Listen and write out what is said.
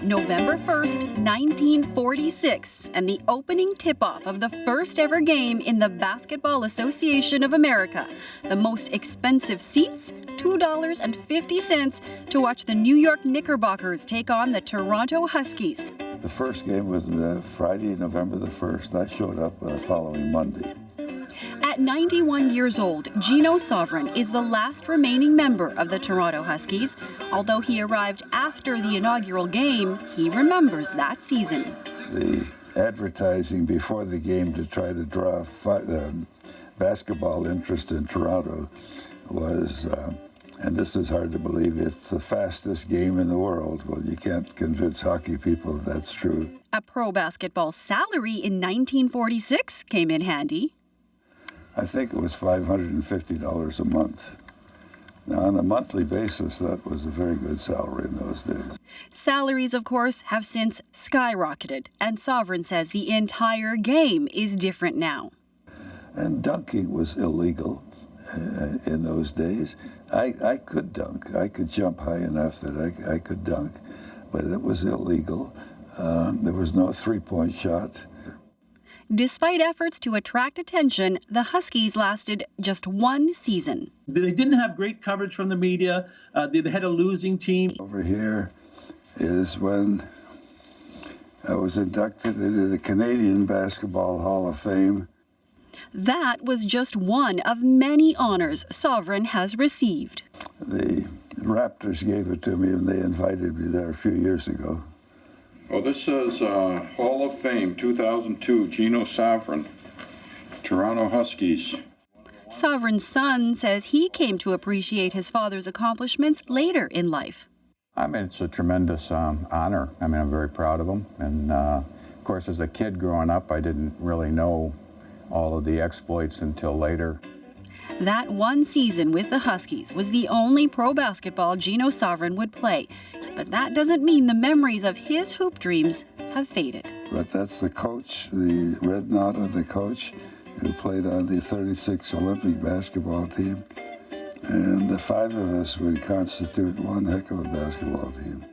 November 1st, 1946, and the opening tip-off of the first ever game in the Basketball Association of America. The most expensive seats, $2.50 to watch the New York Knickerbockers take on the Toronto Huskies. The first game was Friday, November the 1st. I showed up the following Monday. At 91 years old, Gino Sovereign is the last remaining member of the Toronto Huskies. Although he arrived after the inaugural game, he remembers that season. The advertising before the game to try to draw basketball interest in Toronto was, and this is hard to believe, it's the fastest game in the world. Well, you can't convince hockey people that's true. A pro basketball salary in 1946 came in handy. I think it was $550 a month. Now, on a monthly basis, that was a very good salary in those days. Salaries, of course, have since skyrocketed, and Sovereign says the entire game is different now. And dunking was illegal in those days. I could dunk. I could jump high enough that I could dunk, but it was illegal. There was no three-point shot. Despite efforts to attract attention, the Huskies lasted just one season. They didn't have great coverage from the media. They had a losing team. Over here is when I was inducted into the Canadian Basketball Hall of Fame. That was just one of many honors Sovereign has received. The Raptors gave it to me, and they invited me there a few years ago. Well, this says Hall of Fame 2002, Gino Sovereign, Toronto Huskies. Sovereign's son says he came to appreciate his father's accomplishments later in life. I mean, it's a tremendous honor. I mean, I'm very proud of him. And, of course, as a kid growing up, I didn't really know all of the exploits until later. That one season with the Huskies was the only pro basketball Gino Sovereign would play. But that doesn't mean the memories of his hoop dreams have faded. But that's the coach, the red knot of the coach, who played on the 36 Olympic basketball team. And the five of us would constitute one heck of a basketball team.